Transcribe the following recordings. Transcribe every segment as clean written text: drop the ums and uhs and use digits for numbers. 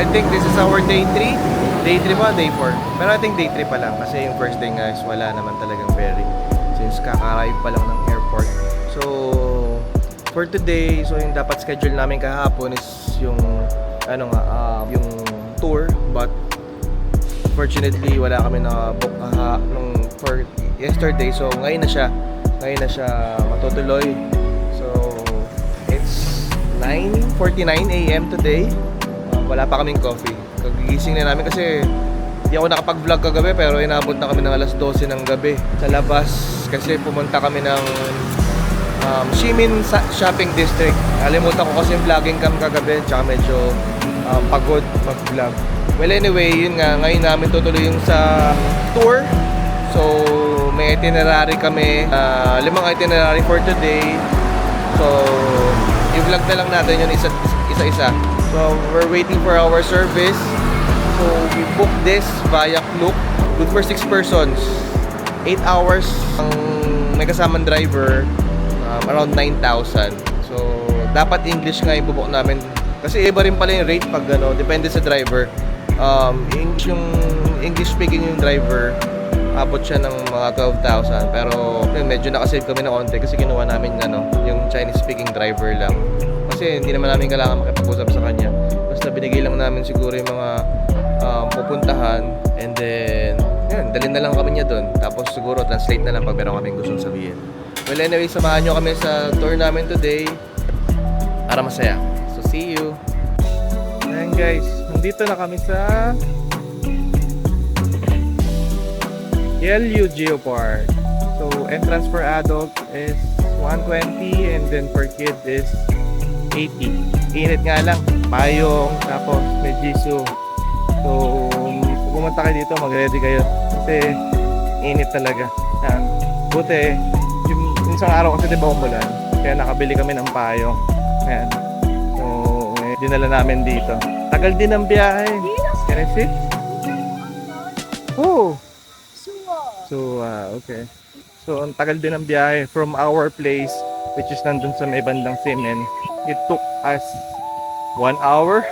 I think this is our day 3. Day 3 ba? Day 4? Pero I think day 3 pa lang. Kasi yung first day guys, wala naman talagang ferry. Since kaka-arrive pa lang ng airport. So, for today, so yung dapat schedule namin kahapon is yung, yung tour. But, fortunately, wala kami na-book for yesterday. So, ngayon na siya matutuloy. So, it's 9:49 AM today. Wala pa kaming coffee. Kagigising na namin kasi hindi ako nakapag-vlog kagabi pero inabot na kami ng alas 12 ng gabi sa labas kasi pumunta kami ng Ximin Shopping District. Kalimutan ko kasi yung vlogging cam kagabi tsaka medyo pagod mag-vlog. Well anyway, yun nga, ngayon namin tutuloy yung sa tour. So may itinerary kami, 5 itinerary for today. So i-vlog na lang natin yun isa-isa. So we're waiting for our service. So we booked this via Klook. Good for 6 persons. 8 hours ang may kasamang driver, around 9,000. So dapat English nga yung bubuk namin. Kasi iba rin pala yung rate pag depende sa driver. Yung English speaking yung driver, abot siya ng mga 12,000. Pero medyo nakasave kami ng konti kasi kinuha namin yung Chinese speaking driver lang. Kasi hindi naman namin kailangan makipag-usap sa kanya. Basta binigay lang namin siguro yung mga pupuntahan. And then, yun, dalhin na lang kami niya doon. Tapos siguro translate na lang pag meron kaming gustong sabihin. Well anyway, samahan nyo kami sa tour namin today para masaya. So see you! Ayan guys, nandito na kami sa LU Geopark. So entrance for adult is 120 and then for kid is 80. Init nga lang, payong, tapos may jisoo. So kung pumunta kayo dito, mag-ready kayo kasi init talaga. Yan. Buti, yung isang araw kasi diba umulan, kaya nakabili kami ng payong. Yan. So dinala namin dito. Tagal din ang biyahe. Can I sit? Oh! So, okay. So, ang tagal din ang biyahe from our place, which is nandun sa may bandang Ximin. It took us 1 hour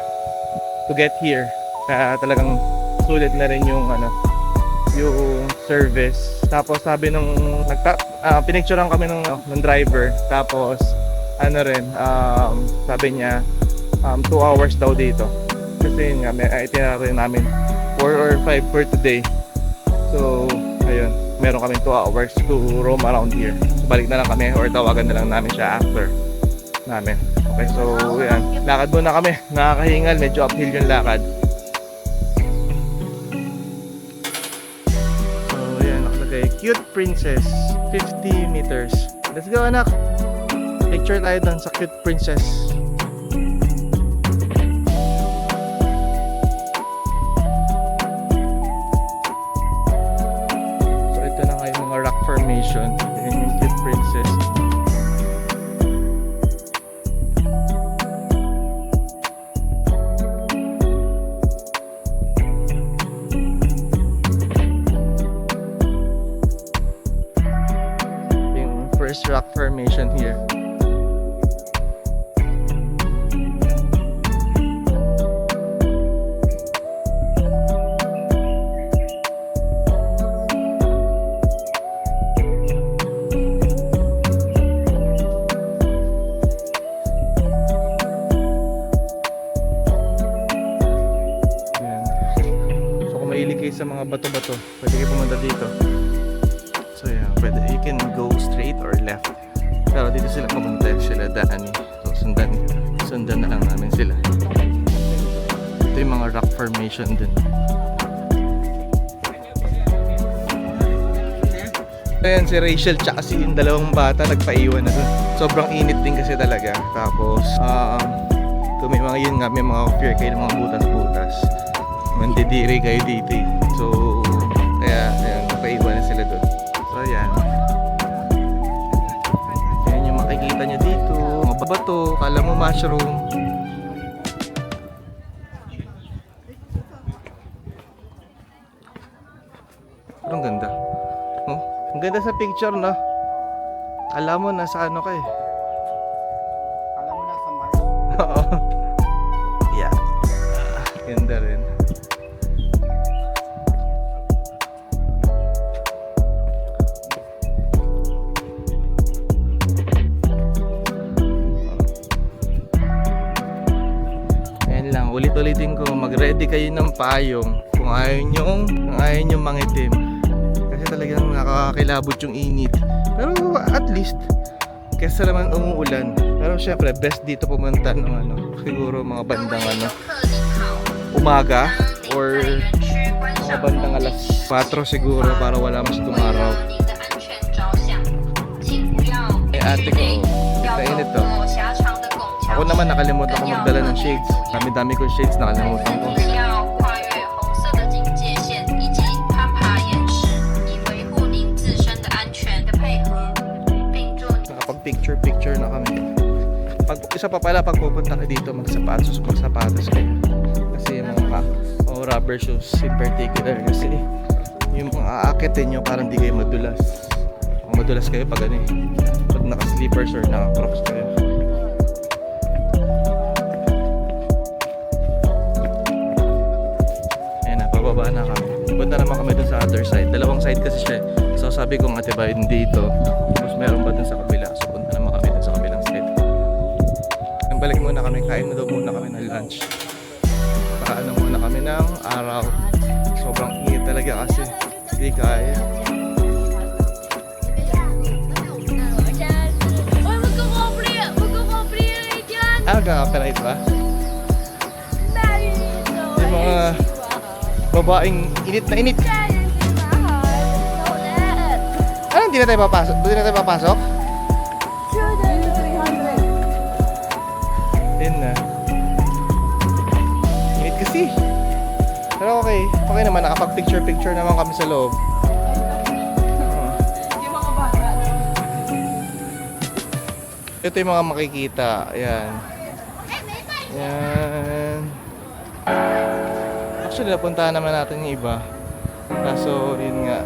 to get here. Kaya talagang sulit na rin yung service. Tapos sabi nung pinicturean kami ng driver. Tapos sabi niya 2 hours daw dito. Kasi yun nga, may itinerary namin 4 or 5 for today. So, ayun, meron kaming 2 hours to roam around here. So, balik na lang kami or tawagan na lang namin siya after namin. Okay, so yan. Lakad muna kami. Nakakahingal. Medyo uphill yung lakad. So yan, nakalagay. Cute Princess. 50 meters. Let's go anak. Picture tayo dun sa Cute Princess. Formation in Cute Princess. Yung first rock formation here. Sa mga bato-bato, pwede kayo pumunta dito. So yeah, pwede, you can go straight or left. Pero dito sila pumunta, sila daan. So sundan na lang namin sila. Ito yung mga rock formation din. Ayan si Rachel tsaka si yung dalawang bata nagpaiwan na dun. Sobrang init din kasi talaga. Tapos kung may mga yun nga, may mga fear kayo ng mga butas-butas. Mandidiri kayo dito eh. So, kaya, ayan, napaiwan na sila doon. So, ayan. Ayan yung makikita nyo dito. Mga bato, kala mo mushroom. Pero ang ganda. Oh, ang ganda sa picture, no? Alam mo, nasa ano ka eh. Alam mo nasa Mars. Oo. Yeah. Ganda. ulit-ulitin ko, mag-ready kayo ng payong kung ayaw nyong mangitim. Kasi talagang nakakakilabot yung init. Pero at least, kesa naman umuulan. Pero syempre, best dito pumunta ng siguro mga bandang umaga or mga bandang alas 4 siguro para wala masyadong araw. Eh ate ko, init to. Ako naman nakalimutan ko magdala ng shades. Dami-dami ko shades, nakalimutan ko. Nakapag-picture na kami. Isa pa pala, pag pupunta ka dito, magsapatos kayo. Kasi yung mga rubber shoes in particular. Kasi yung mga aakitin nyo, parang di kayo madulas. Kung madulas kayo pag pag naka-slippers or naka-crocs kayo. Pababa na kami. Punta naman kami dun sa other side. Dalawang side kasi siya. So sabi ko nga diba dito. Tapos meron ba dun sa kabila. So punta naman kami dun sa kabilang side. Balik muna kami. Kain na daw muna kami ng lunch. Paano muna kami ng araw. Sobrang init talaga kasi. Hindi kaya. Magkaka-operate ba? Yung mga babaeng init na init. Ano, hindi na tayo papasok? Hindi na tayo papasok? Din na. Init kasi. Pero okay. Okay naman, nakapag-picture naman kami sa loob. Ito yung mga makikita. Ayan. Ayan. Actually, napuntahan naman natin yung iba. Kaso, yun nga.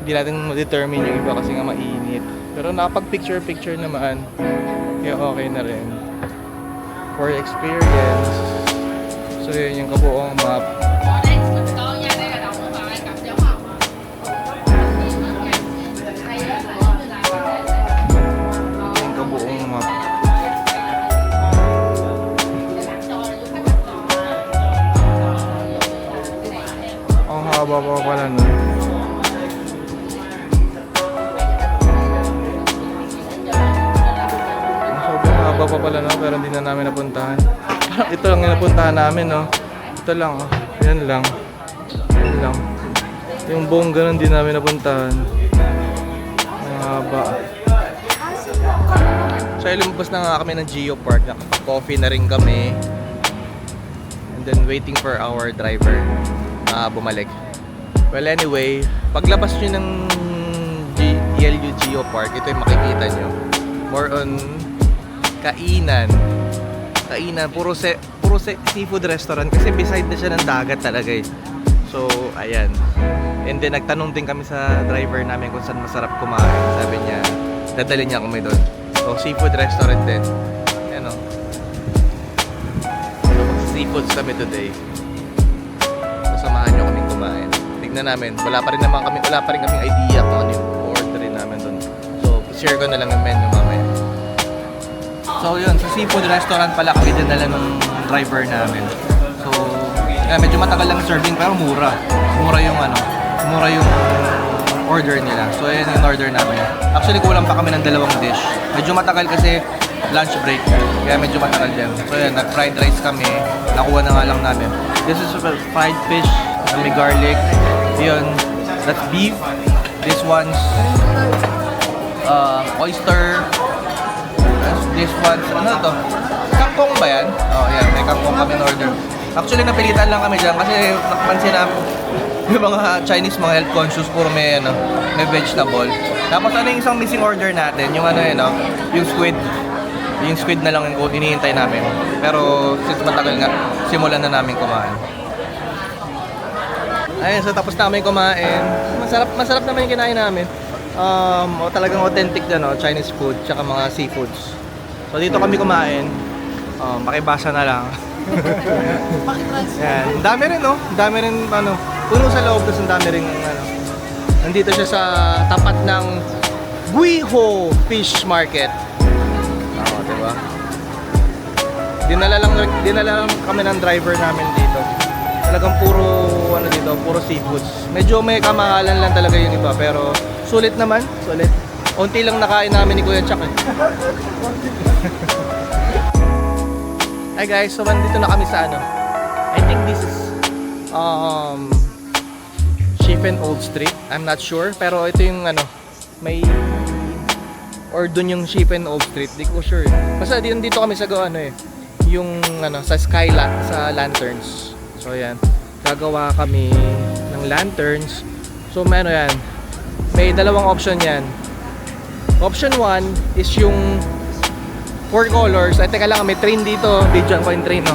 Hindi natin ma-determine yung iba kasi nga mainit. Pero nakapag-picture naman. Kaya okay na rin. For experience. So, yun yung kabuong map. Yung kabuong map. Haba pa pala nun. Sobrang haba pa pala nun, pero hindi na namin napuntahan. Parang ito lang yung napuntahan namin, no? Ito lang, oh. Yan lang. Yan lang. Yung buong ganun hindi namin napuntahan. Ang haba. So, lumabas na nga kami ng Geopark. Nakapag-coffee na rin kami. And then waiting for our driver na bumalik. Well, anyway, paglabas nyo ng DLU Geopark, ito yung makikita nyo. More on kainan. Puro seafood restaurant kasi beside na siya ng dagat talaga eh. So, ayan. And then, nagtanong din kami sa driver namin kung saan masarap kumain. Sabi niya, dadalhin niya kami doon. So, seafood restaurant din. Ayan o. So, seafoods kami today. Samahan nyo kaming kumain. Tignan namin. Wala pa rin kaming idea kung ano yung orderin namin doon. So, share ko na lang yung menu mamaya. So, yun. Sa seafood restaurant pala kami dinala ng driver namin. So, medyo matagal lang serving pero mura. Mura yung order nila. So, ayan yung order namin. Actually, kulang pa kami ng 2 dish. Medyo matagal kasi lunch break. Kaya medyo matagal din. So, ayan. Nag-fried rice kami. Nakuha na nga lang namin. This is fried fish. May garlic. Yun. That's beef. This one's oyster. This one's ano to? Kangkong ba yan? Oh, yan. May kangkong kami in order. Actually, napilitan lang kami dyan kasi nakapansin na yung mga Chinese, mga health conscious, puro may vegetable. Tapos ano yung isang missing order natin? Yung yung squid. Yung squid na lang yung hinihintay namin. Pero since matagal nga, simulan na namin kumain. Ayun, so tapos namin kumain. Masarap naman yung kinain namin. Talagang authentic na Chinese food, tsaka mga seafoods. So dito kami kumain. Pakibasa na lang. Yan. Dami rin dami rin puno sa loob, tapos ang dami rin nandito siya sa tapat ng Guiho Fish Market. Diba? dinala lang kami ng driver namin dito. Talagang puro ano dito, puro seafoods. Medyo may kamahalan lang talaga yung iba, pero sulit naman, sulit. Unti lang nakain namin ni Kuya Chuck eh. Hi guys, so nandito na kami sa ano. I think this is Chief and Old Street. I'm not sure, pero ito yung ano, may or dun yung Chief and Old Street, di ko sure. Basta dito kami sa ano eh, yung ano sa Skyline, sa lanterns. So yan, gagawa kami ng lanterns. So may ano yan, may dalawang option yan. Option 1 is yung 4 colors. Ay teka lang, may train dito. Bidyan ko yung train, no?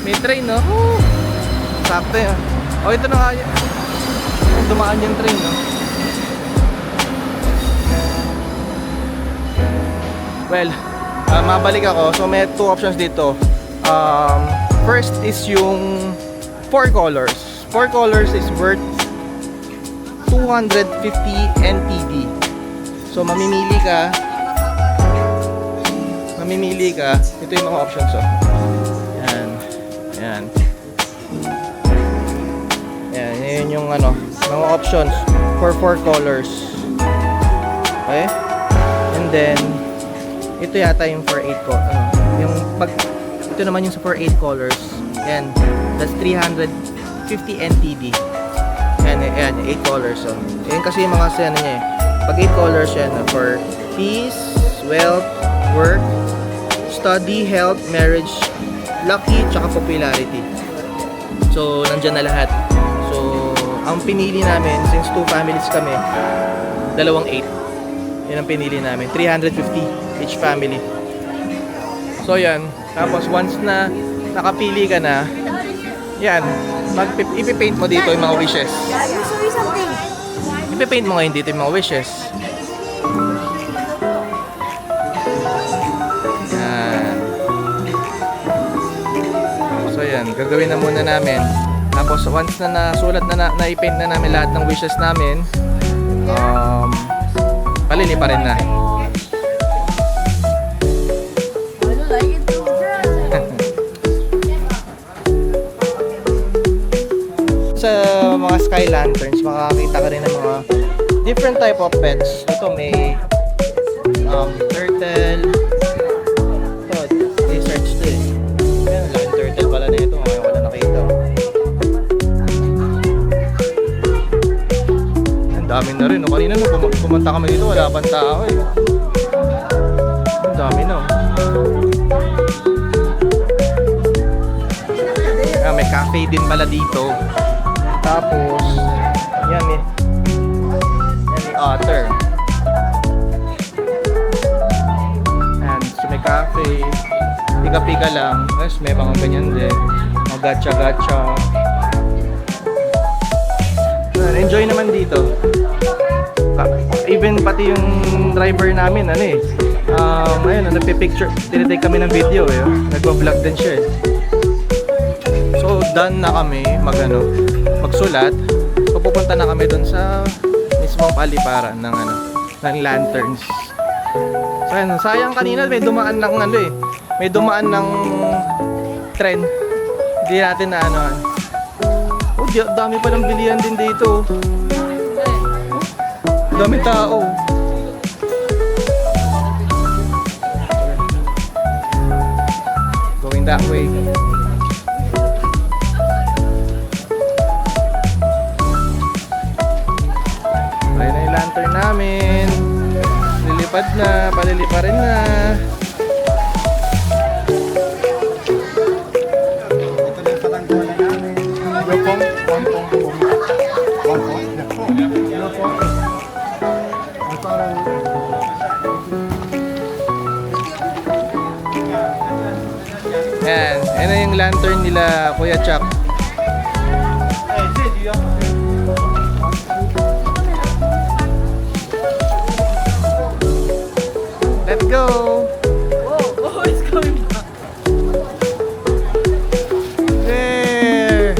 May train, no? Oh, sakto yan. Oh, ito na nga yan. Dumaan yung train, no? Well, mabalik ako. So may 2 options dito. First is yung 4 colors. 4 colors is worth 250 NTD. So mamimili ka. Ito yung mga options, oh. Yan. Yan yung ano, mga options for 4 colors. Okay? And then ito yata yung for 8 colors. Yung pag ito naman yung for 8 colors. Yan. That's 350 NTD. Yan, 8 colors. So, yan kasi yung mga ano niya eh. Pag 8 colors yan for peace, wealth, work, study, health, marriage, lucky, tsaka popularity. So, nandyan na lahat. So, ang pinili namin, since 2 families kami, 2 8. Yan ang pinili namin. 350 each family. So, yan. Tapos, once na nakapili ka na, yan, ipipaint mo dito yung mga wishes. Ipipaint mo ngayon dito yung mga wishes. Yan. So, yan. Gagawin na muna namin. Tapos, once na nasulat na na-paint na namin lahat ng wishes namin, paliliparin na. Sa mga sky lanterns, makakakita ka rin ng mga different type of pets. Ito may turtle. Ito, research to eh. Ayan, laking turtle pala na ito. Ngayon wala nakita. Ang dami na rin. Kanina nung pumunta kami dito, wala pang tao eh. Ang dami na. May cafe din pala dito. Tapos, yan eh. Yan yung otter. And so may cafe. Pika-pika lang. Tapos may mga ganyan din. Mga gacha-gacha. Enjoy naman dito. Even pati yung driver namin, ano eh. Ayun, nagpipicture. Tinitake kami ng video eh. Nagwa-vlog din siya eh. So, done na kami magsulat. So, pupunta na kami dun sa mismong paliparan ng ng lanterns. So, ayun, sayang kanina may dumaan ng may dumaan ng tren. Hindi natin na Oh, dami palang bilihan din dito. Dami tao. Going that way. Ayun na yung lantern namin. Lilipad na, paliliparin na. Ito na yung patanggulan namin. Yan, yan na yung lantern nila Kuya Chuck. Let's go! Oh, it's coming back. There!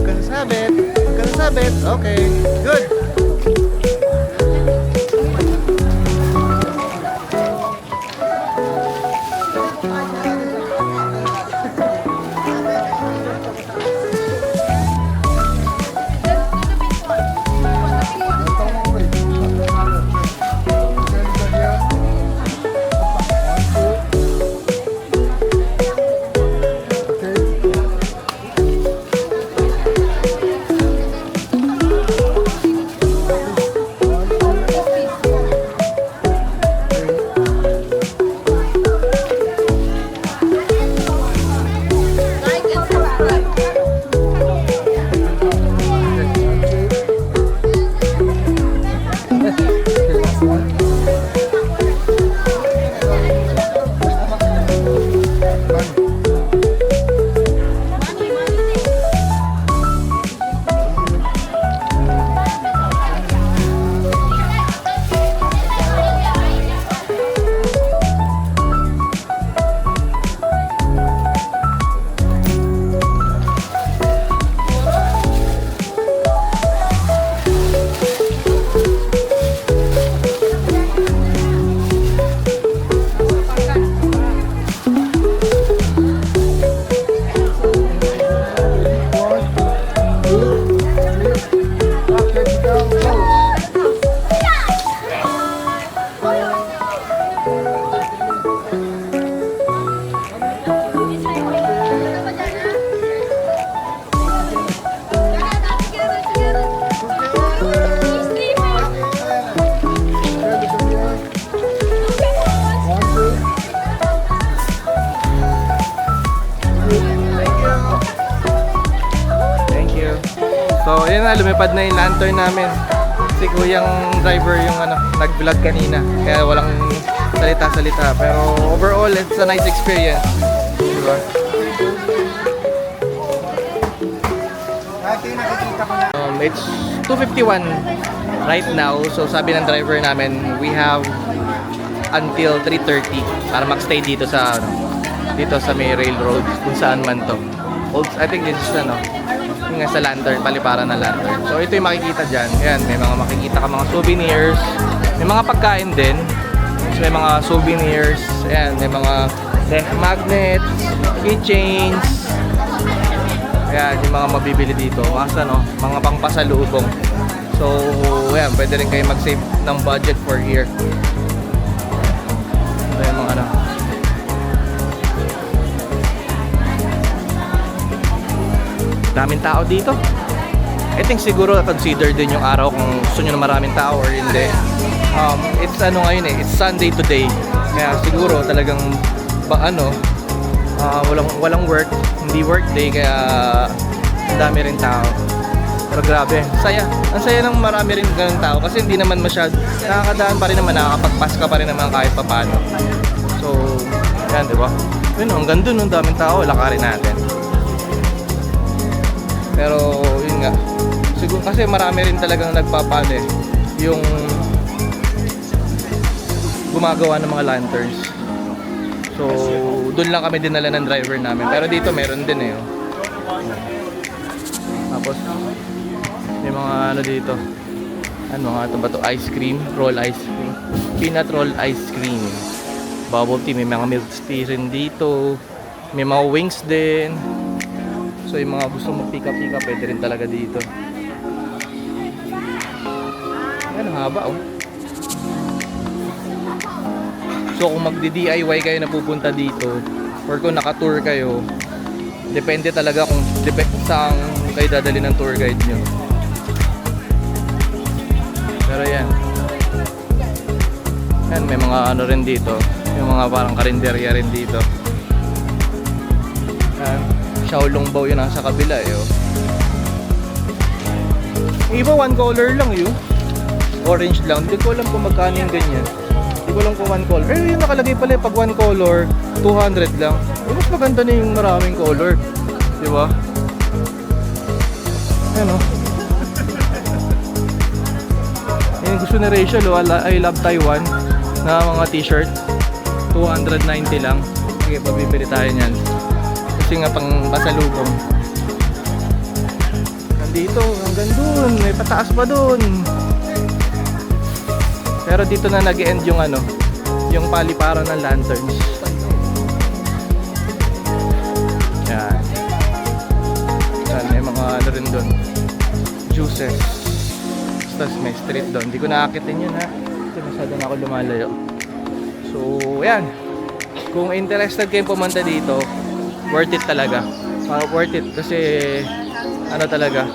Kasabit! Okay, good! Ayun na, lumipad na yung lantern namin. Si kuyang driver yung nag-vlog kanina. Kaya walang salita-salita. Pero overall, it's a nice experience. Diba? It's 2:51 right now. So sabi ng driver namin, we have until 3:30 para magstay dito sa dito sa may railroad kung saan man to. I think this is yung sa lantern, paliparan na lantern. So ito yung makikita dyan. Ayan, may mga makikita ka mga souvenirs. May mga pagkain din. So, may mga souvenirs. Ayan, may mga magnets, keychains. Ayan, yung mga mabibili dito. Asa mga pangpasalubong. So, ayan, pwede rin kayo mag-save ng budget for here. Ito yung mga daming tao dito. I think siguro consider din yung araw kung gusto nyo na maraming tao or hindi. It's ngayon it's Sunday today. Kaya siguro talagang walang work, hindi work day kaya ang dami rin tao. Pero grabe, saya. Ang saya ng marami rin ganun tao kasi hindi naman masyado nakakadaan pa rin naman, nakakapagpaska pa rin naman kahit papaano. So, yan, di ba? Yun, hanggang dun, daming tao, lakarin natin. Pero yun nga, siguro kasi marami rin talagang nagpapano yung gumagawa ng mga lanterns. So doon lang kami dinala ng driver namin. Pero dito meron din Tapos may mga dito. Ano nga ito ba to? Ice cream, roll ice cream. Peanut roll ice cream. Bubble tea, may mga milk tea rin dito. May mga wings din. So yung mga gusto mag-pika-pika, pwede rin talaga dito. Ayan, haba So kung magdi-DIY kayo na pupunta dito, or kung naka-tour kayo, depende talaga kung saan kayo dadali ng tour guide nyo. Pero yan. Yan, may mga rin dito. Yung mga parang karinderya rin dito. Yan. Xiaolongbao yun nasa kabila Iba one color lang Orange lang. Hindi ko alam kung magkano yung ganyan. Hindi ko alam kung one color. Pero yung nakalagay pala pag one color, 200 lang. Mas maganda na yung maraming color. Di ba? Ayan Yung gusto ni Rachel I love Taiwan na mga t-shirt. 290 lang. Sige, pabibili tayo niyan. Kasi nga pang pasalubong. Nandito, hanggang dun. May pataas pa dun. Pero dito na nag-end yung yung paliparan ng lanterns. Yan. Yan, may mga rin dun. Juices. Tapos may street doon. Hindi ko naakitin yun Ito, masyado na ako lumalayo. So, yan. Kung interested kayong pumunta dito, worth it talaga. Worth it kasi talaga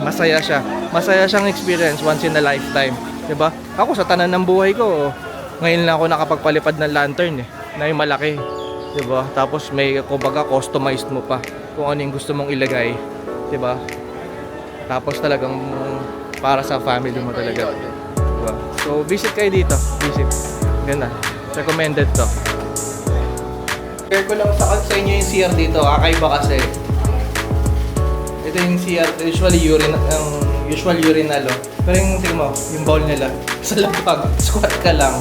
masaya siya. Masaya siyang experience once in a lifetime, 'di ba? Ako sa tanan ng buhay ko, ngayon lang ako nakapagpalipad ng lantern na yung malaki, 'di ba? Tapos may kumbaga customized mo pa kung ano yung gusto mong ilagay, 'di ba? Tapos talagang para sa family mo talaga, 'di ba? So visit kayo dito, visit. Ganda. Recommended to. Share ko lang sa inyo yung CR dito, kakaiba kasi. Ito yung CR, usual urinal Pero yung tingin mo, yung bowl nila, sa lapag, squat ka lang.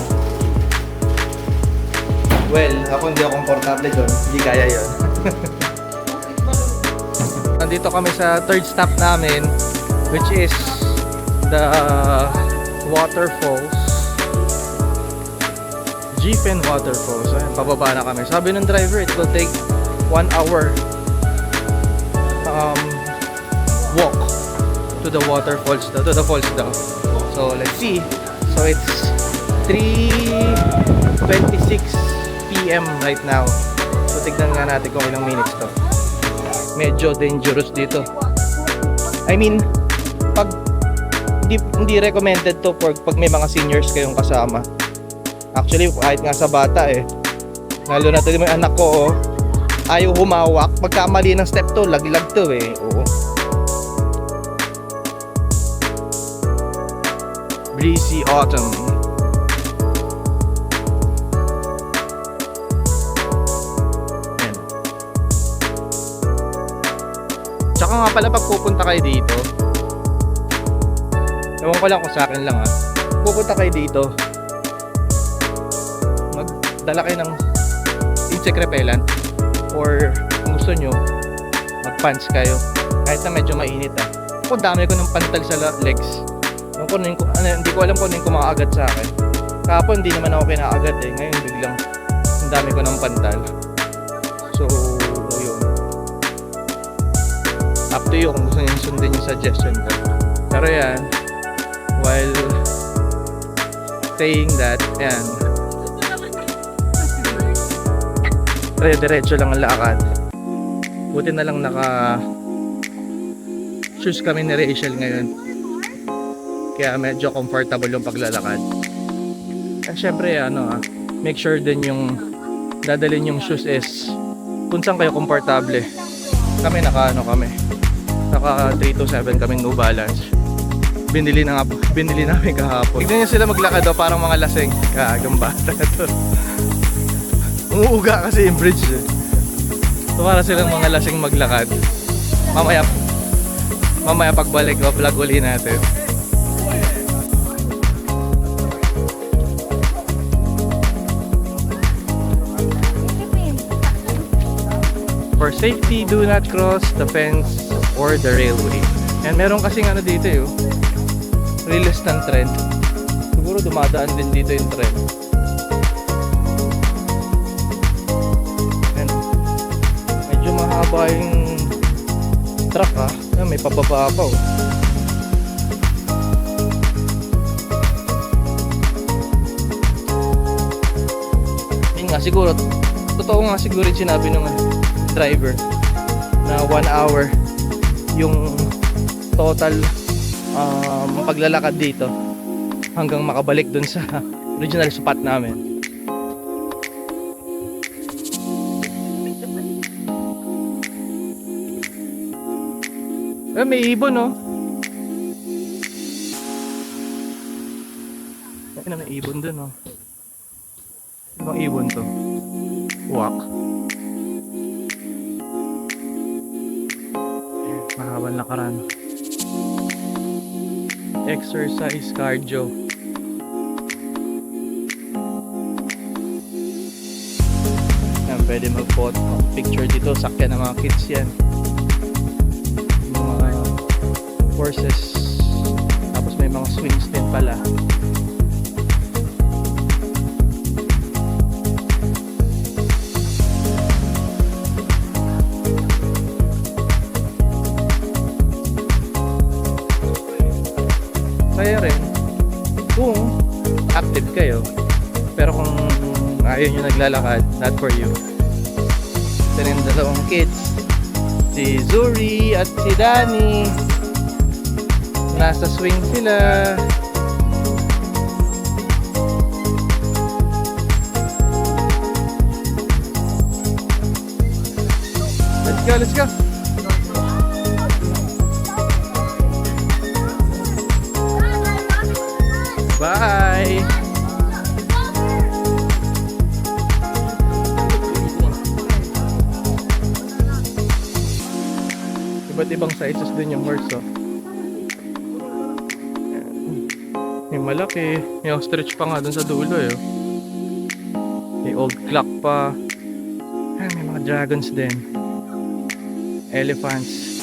Well, ako hindi ako komportable doon, hindi kaya yun. Nandito kami sa third stop namin, which is the waterfalls. Jifen Waterfalls. Ayan, pababa na kami. Sabi ng driver, it will take 1 hour walk to the waterfalls daw, to the falls daw. So let's see. So it's 3:26 PM right now. So tignan nga natin kung ilang minutes to. Medyo dangerous dito. I mean, pag hindi recommended to pag may mga seniors kayong kasama. Actually, kahit nga sa bata lalo na ito yung anak ko ayaw humawak. Pagkamali ng step to, laglag to Oo. breezy autumn. Ayan. Tsaka nga pala pag pupunta kayo dito, ewan ko lang kung sa akin lang ha, pupunta kayo dito, magdala kayo ng insect repellent, or kung gusto nyo mag-pants kayo kahit na medyo mainit ha. Ako dami ko ng pantal sa legs. Hindi ko alam kung ano yung kumakagat sa akin. Kahapon hindi naman ako kinakagat eh, ngayon biglang ang dami ko ng pantal. So yun, up to you kung gusto nyo sundin yung suggestion ko. Pero yan, while saying that, yan, diretso lang ang lakad. Buti na lang naka shoes kami ni Rachel ngayon, kaya medyo comfortable yung paglalakad. And syempre make sure din yung dadalhin yung shoes is kung saan kayo komportable. Kami naka 327 kaming New Balance. Binili namin kahapon. Tignan nyo sila maglakad parang mga lasing. Kagang bata to. Umuuga kasi yung bridge eh. So para silang mga lasing maglakad. Mamaya pagbalik vlog uli natin. For safety, do not cross the fence or the railway. And meron kasing dito release ng tren. Siguro dumadaan din dito yung tren. And medyo mahaba yung truck ha. Ayan, may pababa pa oh. Yun nga siguro, totoo nga siguro yung sinabi ng driver na 1 hour yung total paglalakad dito hanggang makabalik dun sa original spot namin. May ibon oh. Ayun, may ibon dun oh. Ibang ibon to. Walk. Mahabang lakaran. Exercise, cardio. Yan, pwede mag-picture dito. Sakyan ng mga kids yan. Mga horses. Tapos may mga swings din pala. Kaya rin kung active kayo, pero kung ayaw nyo naglalakad, not for you. Ito rin dalawang kids, si Zuri at si Danny, nasa swing sila. Let's go. Bye! Iba't ibang sizes din yung horse oh. May malaki, may ostrich pa nga dun sa dulo eh. May old clock pa. May mga dragons din. Elephants.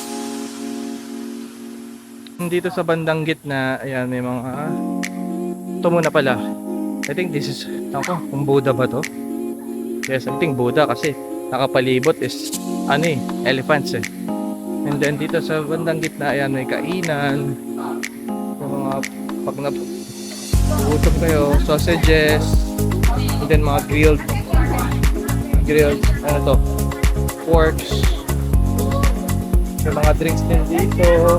Dito sa bandang gitna, ayan, may mga ito muna pala. I think this is, kung Buddha ba to? Yes, I think Buddha kasi nakapalibot is elephants eh. And then dito sa bandang gitna, ayan, may kainan. Yung mga pag nagutom kayo, sausages, and then mga grilled porks. May mga drinks din dito.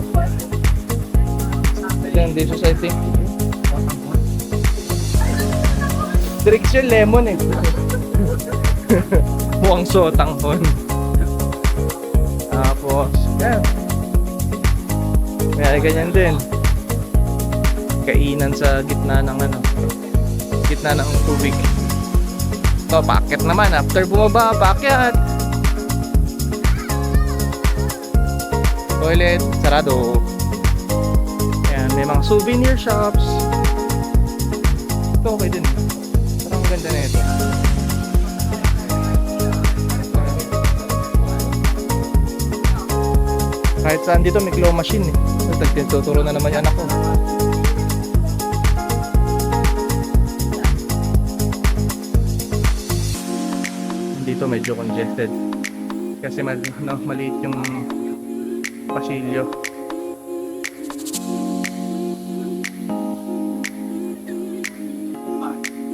And then this is, I think, drinks yung lemon eh. Mukhang sotanghon. Tapos, yan. May ganyan din. kainan sa gitna ng tubig. So, paakyat naman. After bumaba, paakyat. Toilet, sarado. Ayan, may mga souvenir shops. Ito, okay din. Parang ganda na ito. Kahit saan dito may claw machine eh. Tuturo na naman yung anak ko. Dito medyo congested. Kasi maliit yung pasilyo.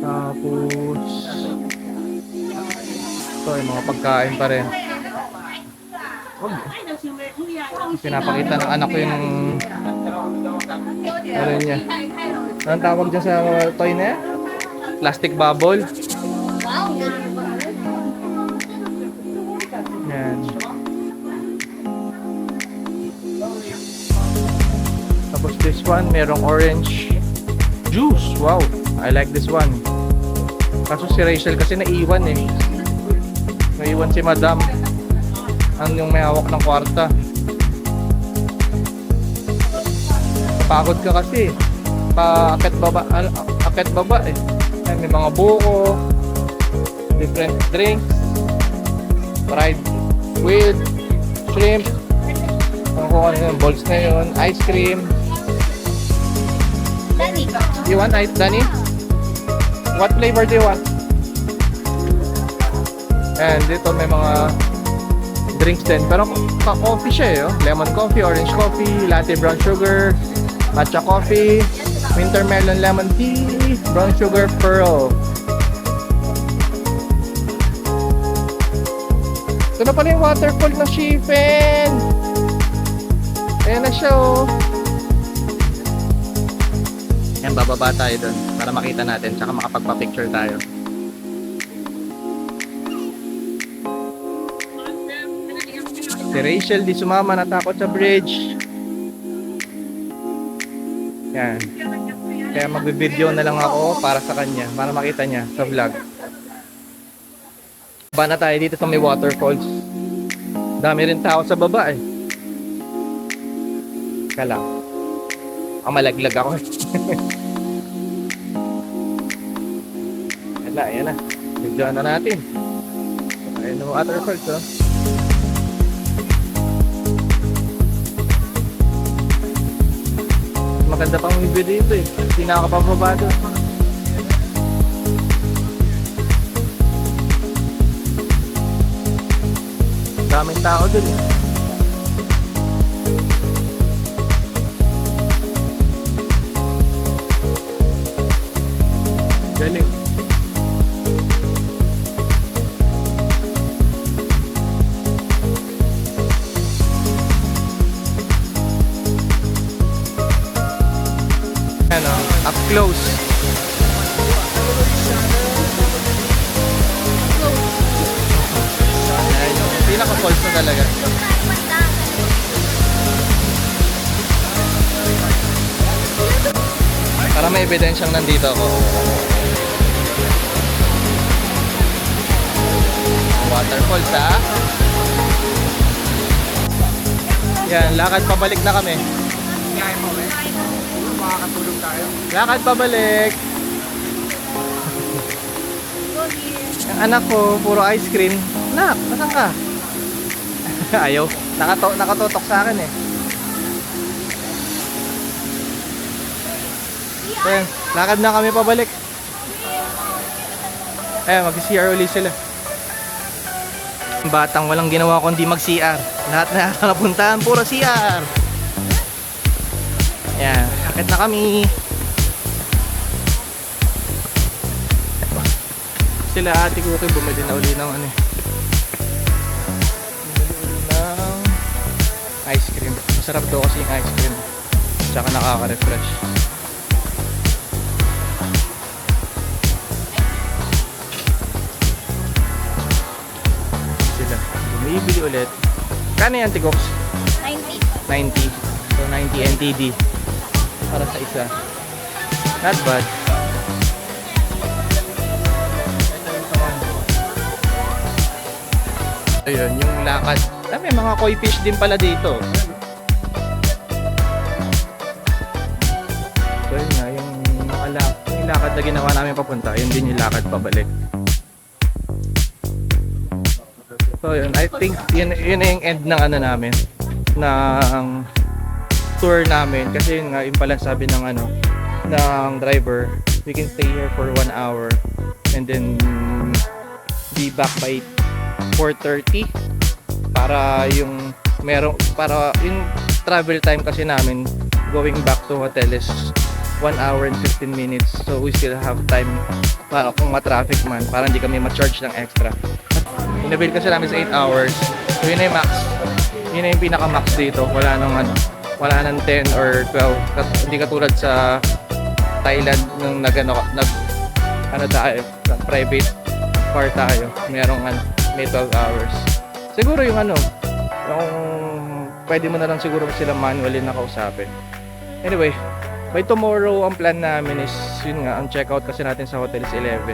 Tapos ito yung mga pagkain pa rin. Pinapakita ng anak ko yung ano niya. Anong tawag dyan sa toy na yan? Plastic bubble. Yan. Tapos this one, merong orange juice. Wow, I like this one. Kaso si Rachel kasi naiwan eh. Naiwan si Madam. Ano yung may hawak ng kwarta. Pagod ka kasi. Akit baba eh. Ay, may mga buko, different drinks, fried with shrimp, ano yung balls na yun, ice cream. Danny. You want ice, Danny? What flavor do you want? And dito may mga drinks din. Pero coffee siya eh. Oh. Lemon coffee, orange coffee, latte brown sugar, matcha coffee, winter melon lemon tea, brown sugar pearl. Ito na pala yung waterfall na Shifen. Ayan na siya oh. Ayan, bababa tayo dun para makita natin tsaka makapagpa-picture tayo. Si Rachel di sumama, natakot sa bridge. Yan. Kaya magbe-video na lang ako para sa kanya, para makita niya sa vlog. Baba na tayo dito sa may waterfalls. Dami rin tao sa baba eh. Kala. Ang malaglag ako eh. Yan na. Videoan na natin. Ayun ang waterfalls oh. Maganda pang video dito eh. Hindi nakakapababa doon. Daming tao doon eh. Galing. Ano, up close. Ayan, yung pinaka-falls na talaga. Para may ebidensyang nandito ako. Waterfalls ha. Yan, lakad pabalik na kami. Makakatulog tayo. Lakad pabalik. Ang anak ko, puro ice cream. Nak, nasan ka? Ayaw. Nakatotok sa akin eh. Ayan, lakad na kami pabalik. Ayan, mag-CR ulit sila. Batang walang ginawa kundi mag-CR. Lahat na napuntahan, puro CR. Ayan, akit na kami. Sila ate Cookie bumili na uli ng ano, ng ice cream. Masarap daw kasi yung ice cream. Tsaka nakaka-refresh. Sila bumibili ulit. Kano yan, Tigox? 90. 90. So 90 NTD para sa isa. Not bad. Ayun, yung lakad. May mga koi fish din pala dito. So yun nga, yung lakad na ginawa namin papunta, yun din yung lakad pabalik. So yun, I think yun na yung end ng ano namin, ng tour namin. Kasi yun nga, yung pala sabi ng ng driver, we can stay here for 1 hour and then be back by 4:30 para yung travel time kasi namin going back to hotel is 1 hour and 15 minutes, so we still have time para kung ma-traffic man, para hindi kami ma-charge ng extra. Inabil kasi namin sa 8 hours, so yun na yung max, yun na yung pinaka-max dito. Wala nang 10 or 12, hindi katulad sa Thailand nung tayo, private car tayo, may 12 hours. Siguro yung yung pwede mo na lang siguro sila manually na kausapin. Anyway, by tomorrow ang plan namin is yun nga, ang checkout kasi natin sa hotel is 11.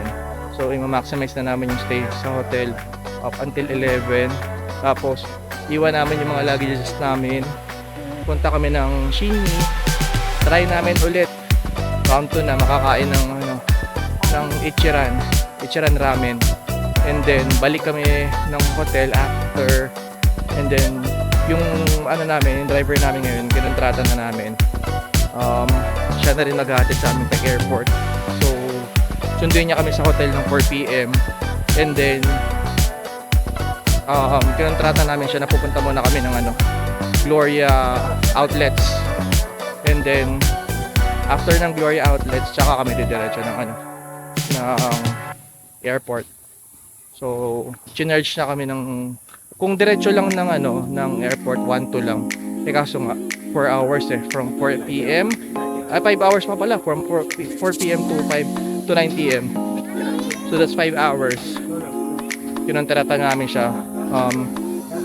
So i-maximize na namin yung stay sa hotel up until 11. Tapos iwan namin yung mga luggages namin. Punta kami ng Shinmi. Try namin ulit. Round 2 na makakain ng Ichiran ramen. And then balik kami ng hotel after, and then yung yung driver namin ngayon, kinontrata na namin, siya na rin naghahatid sa amin sa airport. So sunduin niya kami sa hotel ng 4 PM, and then kinontrata namin siya na pupunta muna kami ng Gloria Outlets, and then after ng Gloria Outlets tsaka kami didiretso ng airport. So, chinarge na kami kung diretso lang ng airport, 1-2 lang. Kaso nga, 4 hours from 4 PM, 5 hours pa pala, from 4 PM to 9 PM. So, that's 5 hours. Kinontrata namin siya.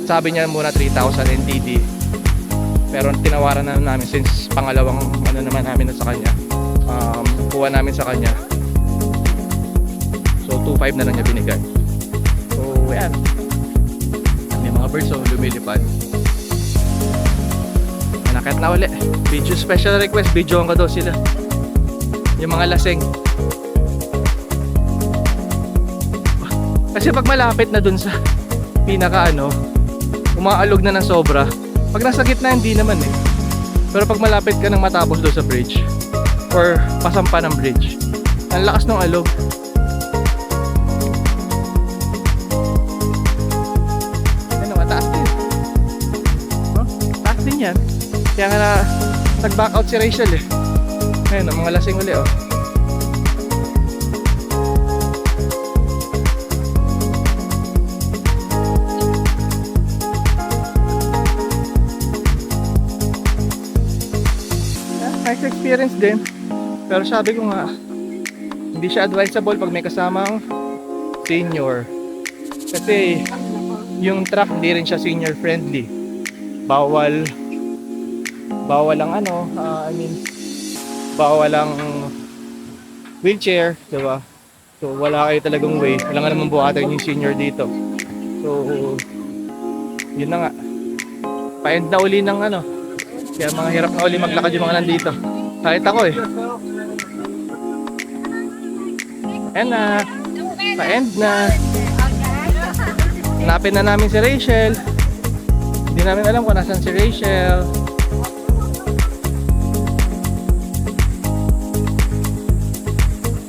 Sabi niya muna 3,000 NTD. Pero tinawaran na namin since pangalawang naman namin sa kanya. Kuha namin sa kanya. So, 2,500 na lang niya binigay. So, yan. May mga birds lumilipad. Nakit na uli. Video special request. Videoan ko daw sila. Yung mga laseng. Kasi pag malapit na dun sa pinaka umaalog na ng sobra. Pag nasa gitna, hindi naman Pero pag malapit ka nang matapos doon sa bridge or pasampa ng bridge, ang lakas ng alog. Mataas din. Taas din yan. Kaya nga nag-back out si Rachel Ayun, mga lasing uli Nice experience din. Pero sabi ko nga, hindi siya advisable pag may kasamang senior. Kasi yung truck hindi rin siya senior friendly. Bawal ang bawal ang wheelchair, diba? So wala kayo talagang way. Wala nga naman buhatan yung senior dito. So yun na nga. Pa-end na uli ng kaya mga hirap na uli maglakad yung mga nandito. Kahit ako Ayan na. Pa-end na. Hanapin na namin si Rachel. Hindi namin alam kung nasan si Rachel.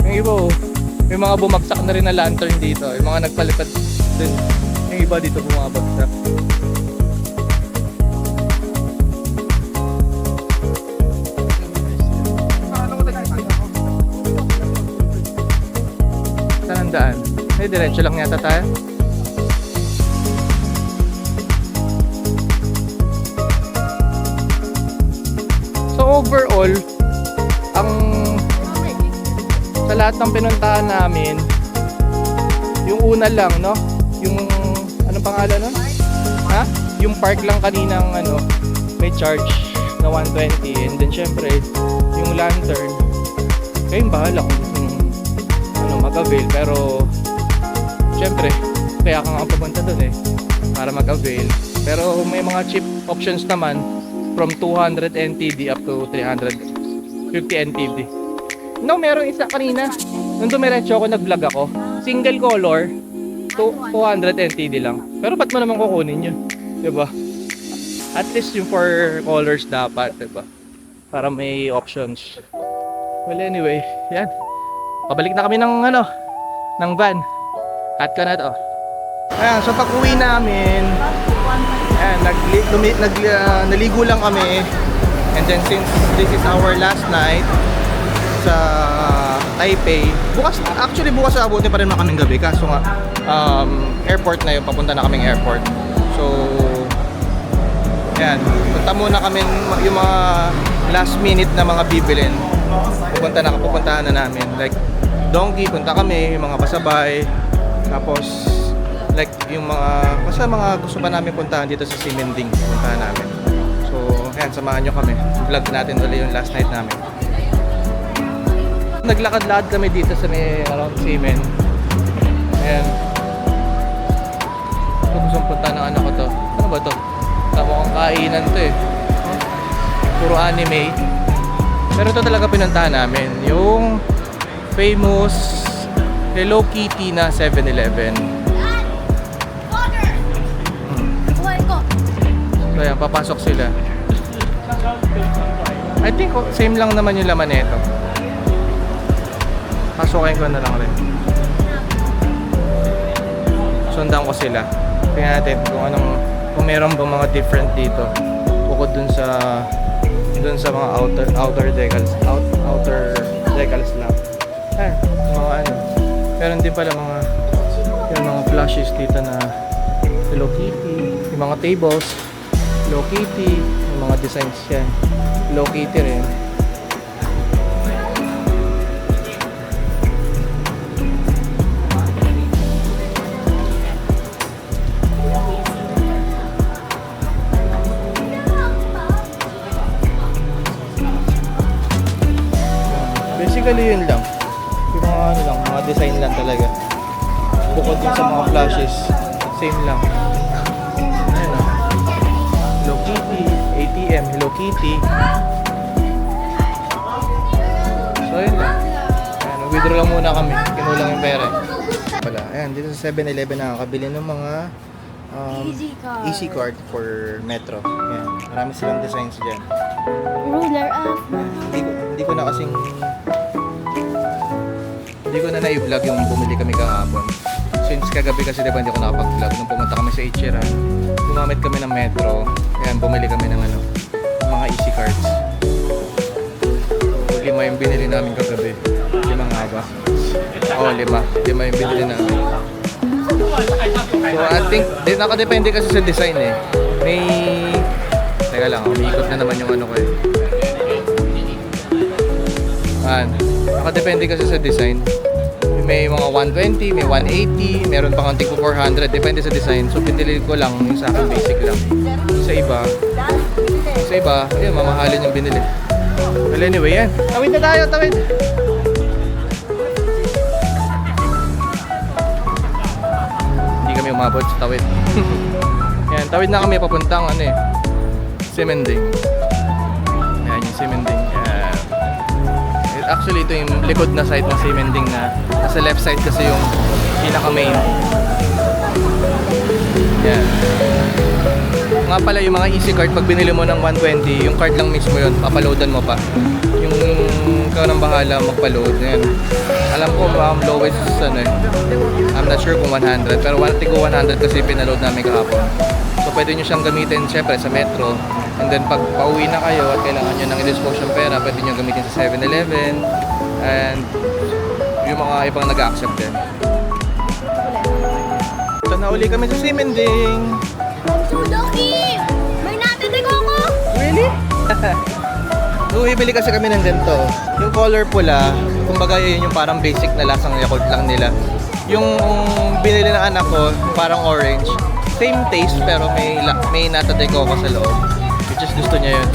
Yung iba may mga bumagsak na rin na lantern dito. Yung mga nagpalipad din. Yung iba dito bumabagsak. Saan ang daan? Diretso lang yata tayo. So overall, sa lahat ng pinuntahan namin, yung una lang, yung anong pangalan nun? Yung park lang kaninang may charge na 120, and then syempre yung lantern Kayo yung bahala kung ano, mag-avail. Pero, syempre, kaya ka nga pupunta doon eh. Para mag-avail. Pero may mga cheap options naman from 200 NTD up to 350 NTD. No, meron isa kanina. Nung dumiretso ako, nag-vlog ako. Single color, 200 NTD lang. Pero ba't mo naman kukunin yun? Diba? At least yung 4 colors dapat, diba? Para may options. Well, anyway, yan. Pabalik na kami ng ano, ng van. At ka na to. Ayan, so pag-uwi namin, ayan, naligo lang kami. And then since this is our last night sa Taipei, bukas abutin pa rin kaming gabi. Kaso nga, airport na yun, papunta na kaming airport. So, ayan, punta muna kami yung mga last minute na mga bibilin. Pupuntahan na namin. Like, Donkey, punta kami, yung mga pasabay. Tapos, like, yung basta mga gusto pa namin puntahan dito sa Simending, puntahan namin. So, ayan, samahan nyo kami. Vlog natin ulit yung last night namin. Naglakad-lakad kami dito sa may around Simen. Ayan. Ito gustong punta ng anak ko to. Ano ba to? Tama kong kainan to eh. Puro anime. Pero ito talaga pinuntahan namin. Yung famous Hello Kitty na 7-Eleven. So ayan, papasok sila. I think same lang naman yung laman nito. Pasukin ko na lang rin. Sundan ko sila. Tingnan natin kung meron ba mga different dito. Bukod dun sa mga outer decals lang. Mga ano. Meron din pala mga flashes dito na Hello Kitty, yung mga tables, Hello Kitty, yung mga designs yan. Hello Kitty rin. Basically yun lang. Yung mga ano lang, mga design lang talaga. Bukod din sa mga flashes, same lang. Ayan o. Hello Kitty, ATM, Hello Kitty. So yun lang. Ayan, withdraw lang muna kami. Kinulang yung pera. Pala, ayan, dito sa 7-Eleven nakakabili ng mga easy card for Metro. Ayan, marami silang designs dyan. Ruler up. Hindi ko na na-vlog yung bumili kami kahapon. Since kagabi kasi diba hindi ako nakapag-vlog. Nung pumunta kami sa Ichiran, gumamit kami ng Metro. Ayan, bumili kami ng mga easy cards. 5 yung binili namin kagabi. 5 nga ba? Oo, 5 yung binili namin. So I think, nakadepende kasi sa design eh. Teka lang, umiikot na naman yung ano ko eh. Nakadepende kasi sa design. May mga 120, may 180, meron pa konting 400, depende sa design. So pinili ko lang yung sa akin basic lang. Sa iba, ayun, mamahalin yung binili. Well anyway, yan. Tawid na tayo, tawid! Hindi kami umabot sa tawid. Yan, tawid na kami papuntang Simending. Yan yung Simending. Actually, ito yung likod na side ng Simending na nasa left side kasi yung pinaka-main. Yan. Nga pala, yung mga easy card, pag binili mo ng 120, yung card lang mismo yun, papaloadan mo pa. Yung ikaw nang bahala magpa-load. Yan. Alam ko, lowest I'm not sure kung 100, pero tigo 100 kasi pinaload namin kahapon. So, pwede nyo siyang gamitin, syempre, sa Metro. And then pag pauwi na kayo at kailangan nyo ng i-dispose yung pera, pwede nyo gamitin sa 7-Eleven and yung mga ibang nag-accept din. So nauli kami sa Simending. Donkey! May natitig ako! Really? Bibili kasi kami ng ganito. Yung color pula, kumbaga yun yung parang basic na lasang Yakult lang nila. Yung binili ng anak ko, parang orange. Same taste pero may nata de coco sa loob. Just gusto niya yun.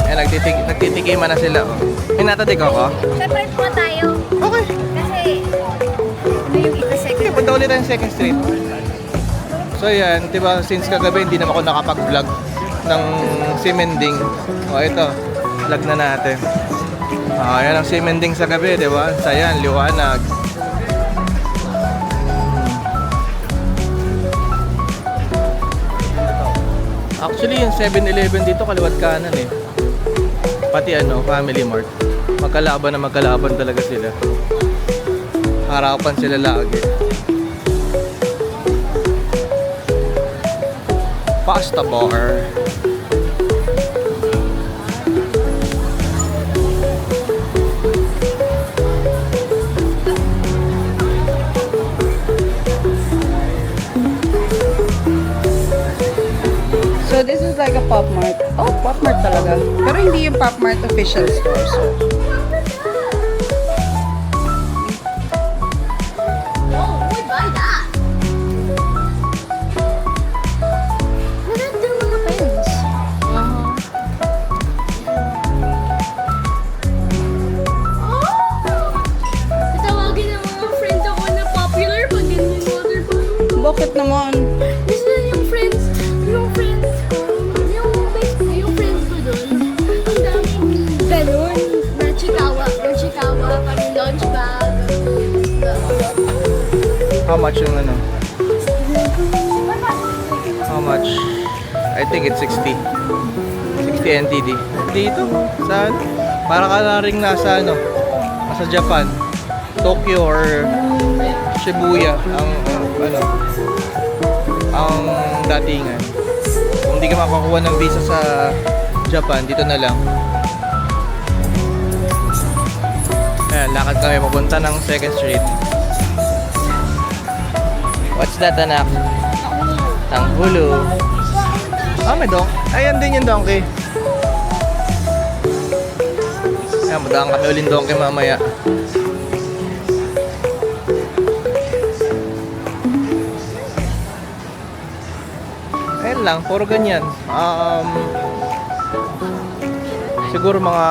Ayan, nagtitikiman na sila. Oh. Hinatid ko? Separate po tayo. Okay. Kasi, ano yung Okay, second? punta ulit tayong second street. So yan, diba, since kagabi hindi naman ako nakapag-vlog ng Simending. O ito, vlog na natin. Yan ang Simending sa gabi, diba? Sayan, liwanag. Actually, yung 7-Eleven dito, kaliwat kanan eh. Pati Family Mart. Magkalaban talaga sila. Harapan sila lagi. Pasta bar. So this is like a Pop Mart. Oh, Pop Mart talaga. Pero hindi yung Pop Mart official store. So, Oh, we buy that. Maganda yung mga pens. Tatawagin ng mga friends ako na popular pag ganyan water pa. bakit naman? Gusto na yung friends ko, yung friends ko dun, ang daming ganun, na chikawa, kami lunch bag. How much yung How much? I think it's 60. 60 NTD. Dito, saan? Para ka na rin nasa nasa Japan. Tokyo or Shibuya ang datingan. Kung hindi ka makakuha ng visa sa Japan, dito na lang. Ayan, lakad kami papunta ng 2nd Street. What's that, anak? Tanghulo. May ayan din yung donkey. Ayan, madaan kami ulit donkey mamaya. Ayan lang, puro ganyan. Siguro mga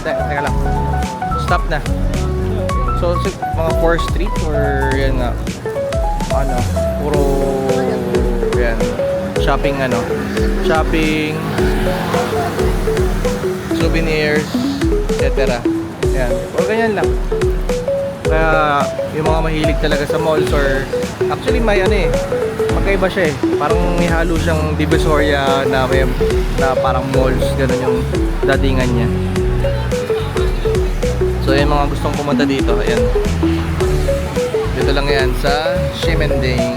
teka lang. Stop na. So, mga 4th Street or yan nga. Puro yan. Shopping souvenirs, etc. Yan. Puro ganyan lang. Kaya yung mga mahilig talaga sa malls or actually may magkaiba siya eh. Parang may halo siyang Divisoria na parang malls, ganun yung datingan niya. So yung mga gustong pumunta dito, ayan. Dito lang yan sa Simending.